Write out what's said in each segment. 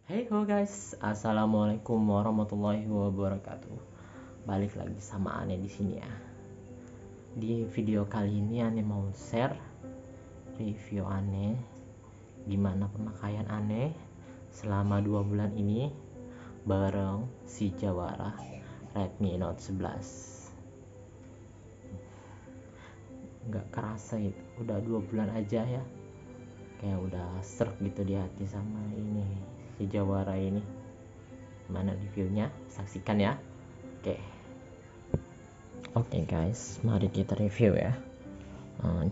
Hey ho guys, assalamualaikum warahmatullahi wabarakatuh. Balik lagi sama Ane di sini ya. Di video kali ini Ane mau share review Ane, gimana pemakaian Ane selama 2 bulan ini bareng si Jawara Redmi Note 11. Nggak kerasa gitu, udah 2 bulan aja ya. Kayak udah serk gitu di hati sama ini si Jawara ini. Mana reviewnya? Saksikan ya. Oke guys, mari kita review ya.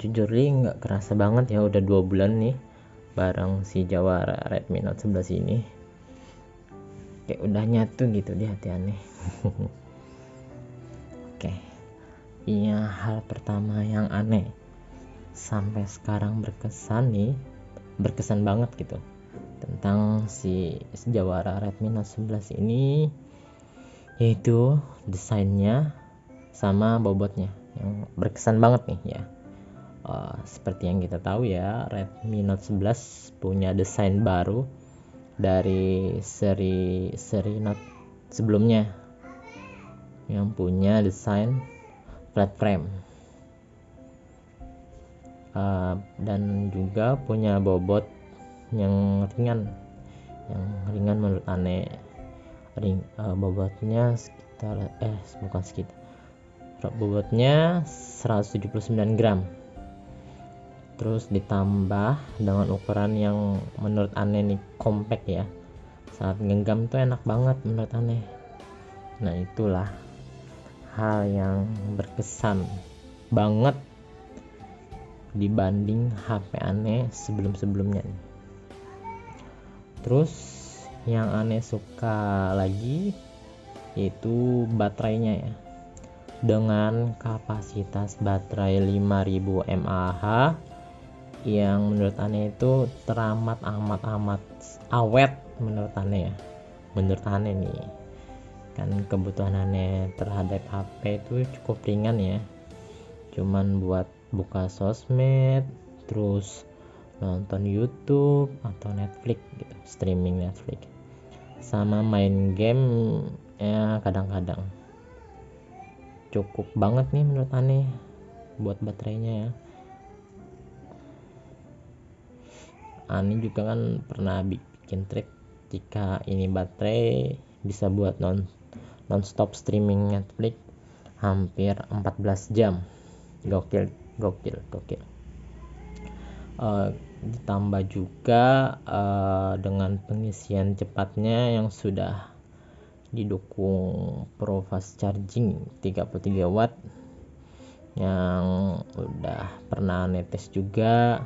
Jujur nih nggak kerasa banget ya, udah 2 bulan nih bareng si Jawara Redmi Note 11 ini. Kayak udah nyatu gitu di hati aneh. Oke. Iya, hal pertama yang aneh sampai sekarang berkesan banget gitu tentang si Jawara Redmi Note 11 ini, yaitu desainnya sama bobotnya yang berkesan banget nih ya. Seperti yang kita tahu ya, Redmi Note 11 punya desain baru dari seri Note sebelumnya yang punya desain flat frame, dan juga punya bobot yang ringan menurut aneh. Bobotnya bobotnya 179 gram, terus ditambah dengan ukuran yang menurut aneh nih compact ya, saat genggam tuh enak banget menurut aneh. Nah, itulah hal yang berkesan banget dibanding HP aneh sebelumnya nih. Terus yang aneh suka lagi yaitu baterainya ya, dengan kapasitas baterai 5000 mAh yang menurut aneh itu teramat amat awet menurut aneh ya. Menurut aneh nih, kan kebutuhan aneh terhadap HP itu cukup ringan ya, cuman buat buka sosmed, terus nonton YouTube atau Netflix gitu, streaming Netflix, sama main game ya kadang-kadang. Cukup banget nih menurut aneh buat baterainya ya. Aneh juga kan pernah bikin trik jika ini baterai bisa buat non-stop streaming Netflix hampir 14 jam. Gokil. Ditambah juga dengan pengisian cepatnya yang sudah didukung Pro Fast Charging 33 watt yang udah pernah netes juga,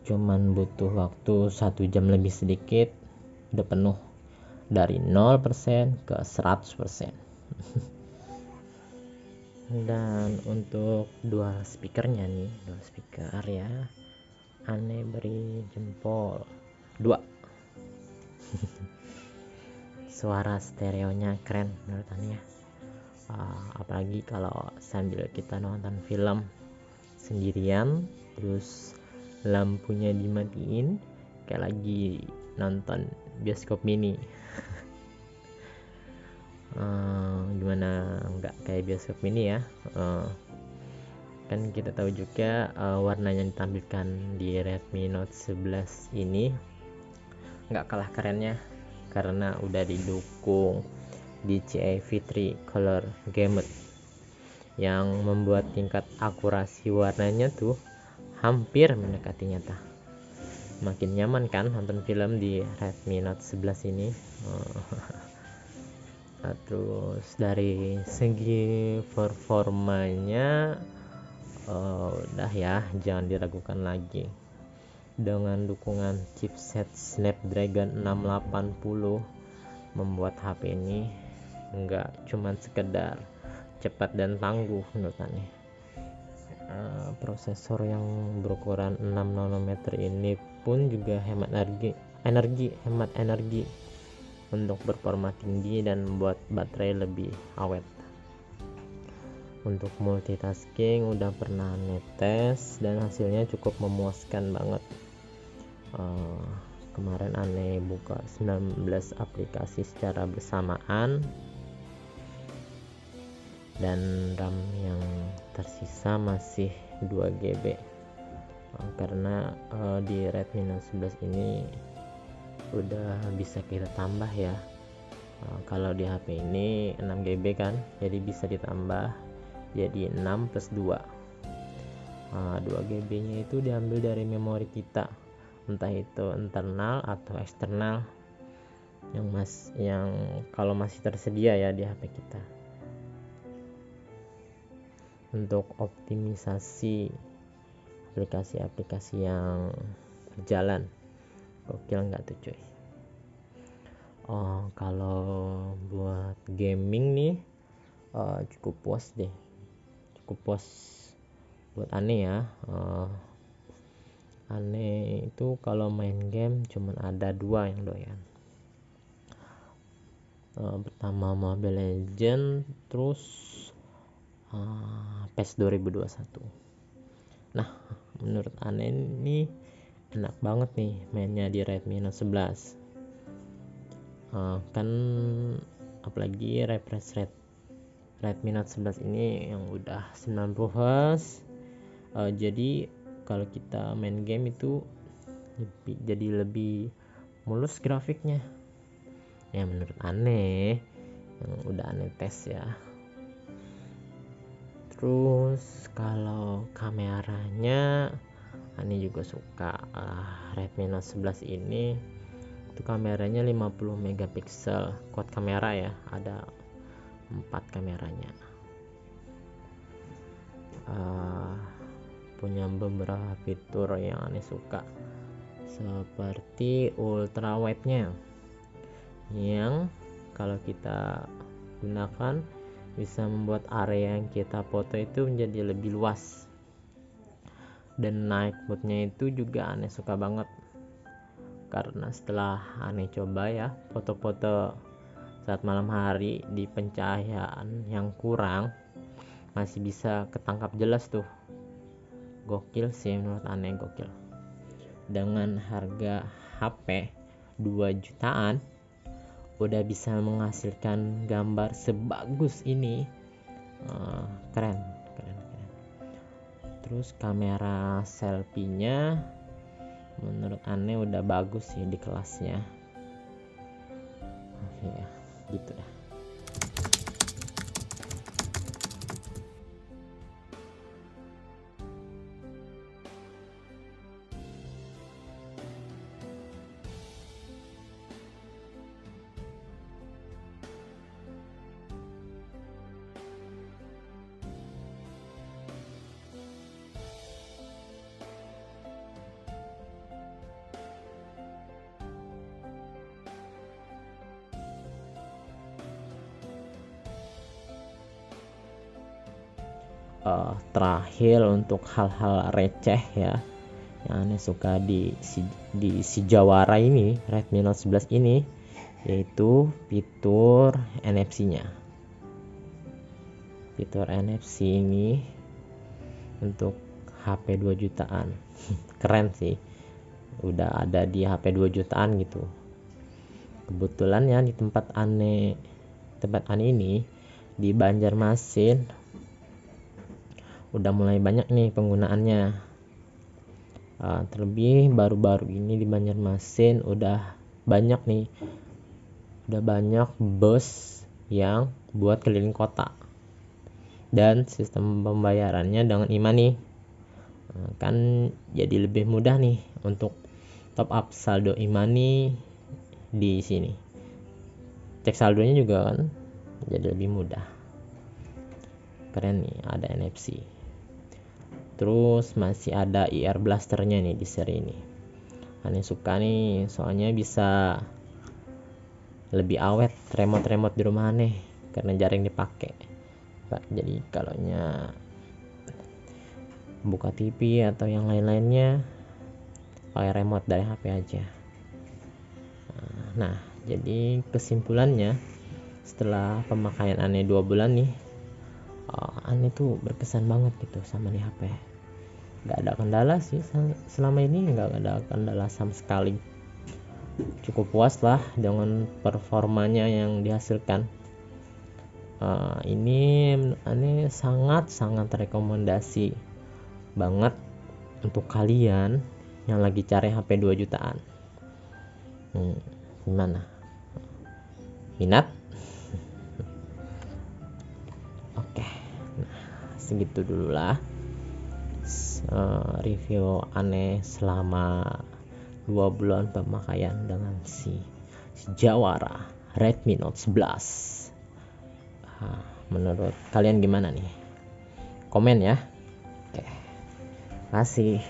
cuman butuh waktu 1 jam lebih sedikit udah penuh dari 0% ke 100%. Dan untuk dual speakernya nih, dual speaker ya, aneh beri jempol 2. Suara stereonya keren menurut aneh ya. Apalagi kalau sambil kita nonton film sendirian, terus lampunya dimatiin kayak lagi nonton bioskop mini. Gimana nggak kayak bioskop mini ya. Kan kita tahu juga warnanya yang ditampilkan di Redmi Note 11 ini nggak kalah kerennya, karena udah didukung DJI V3 Color Gamut yang membuat tingkat akurasi warnanya tuh hampir mendekati nyata. Makin nyaman kan nonton film di Redmi Note 11 ini. Terus dari segi performanya udah ya, jangan diragukan lagi. Dengan dukungan chipset Snapdragon 680 membuat HP ini nggak cuman sekedar cepat dan tangguh menurut aneh. Prosesor yang berukuran 6 nanometer ini pun juga hemat energi untuk performa tinggi dan membuat baterai lebih awet. Untuk multitasking udah pernah netes dan hasilnya cukup memuaskan banget. kemarin aneh buka 19 aplikasi secara bersamaan, dan RAM yang tersisa masih 2 GB. Karena di Redmi Note 11 ini udah bisa kita tambah ya. Kalau di HP ini 6 GB kan, jadi bisa ditambah jadi 6 plus 2. 2 GB nya itu diambil dari memori kita, entah itu internal atau eksternal, yang kalau masih tersedia ya di HP kita. Untuk optimisasi aplikasi-aplikasi yang berjalan, gokil nggak tuh cuy. Kalau buat gaming nih cukup puas buat aneh ya. Aneh itu kalau main game cuman ada 2 yang doyan. Pertama Mobile Legends, terus PES 2021. Nah, menurut aneh ini enak banget nih mainnya di Redmi Note 11. Kan apalagi refresh rate Redmi Note 11 ini yang udah 90 Hz. Jadi kalau kita main game itu jadi lebih mulus grafiknya ya, menurut aneh, yang udah aneh tes ya. Terus kalau kameranya aneh juga suka. Redmi Note 11 ini itu kameranya 50 megapiksel, quad kamera ya, ada 4 kameranya. Punya beberapa fitur yang aneh suka, seperti ultra wide nya, yang kalau kita gunakan bisa membuat area yang kita foto itu menjadi lebih luas. Dan night mode-nya itu juga aneh suka banget, karena setelah aneh coba ya foto-foto saat malam hari di pencahayaan yang kurang, masih bisa ketangkap jelas tuh. Gokil sih, menurut aneh gokil. Dengan harga HP 2 jutaan udah bisa menghasilkan gambar sebagus ini. Keren. Terus kamera selfie-nya menurut aneh udah bagus sih di kelasnya. Oke ya, gitu ya. Terakhir untuk hal-hal receh ya yang aneh suka di si Jawara ini, Redmi Note 11 ini, yaitu fitur NFC-nya. Fitur NFC ini untuk HP 2 jutaan. Keren sih, udah ada di HP 2 jutaan gitu. Kebetulan ya di tempat aneh ini di Banjarmasin udah mulai banyak nih penggunaannya. Terlebih baru-baru ini di Banjarmasin udah banyak bus yang buat keliling kota, dan sistem pembayarannya dengan e-money. Kan jadi lebih mudah nih untuk top up saldo e-money di sini. Cek saldonya juga kan jadi lebih mudah. Keren nih, ada NFC. Terus masih ada IR blasternya nih di seri ini. Aneh suka nih, soalnya bisa lebih awet remote di rumah aneh karena jarang dipakai. Jadi kalau buka TV atau yang lain-lainnya pakai remote dari HP aja. Nah, jadi kesimpulannya setelah pemakaian aneh 2 bulan nih, aneh tuh berkesan banget gitu sama nih HP. Gak ada kendala sih selama ini, gak ada kendala sama sekali. cukup puas lah dengan performanya yang dihasilkan. Ini sangat rekomendasi banget untuk kalian yang lagi cari HP 2 jutaan. Gimana? Minat? Oke. Nah, segitu dulu lah review aneh selama 2 bulan pemakaian dengan si Jawara Redmi Note 11. Menurut kalian gimana nih? Komen ya. Oke. Makasih.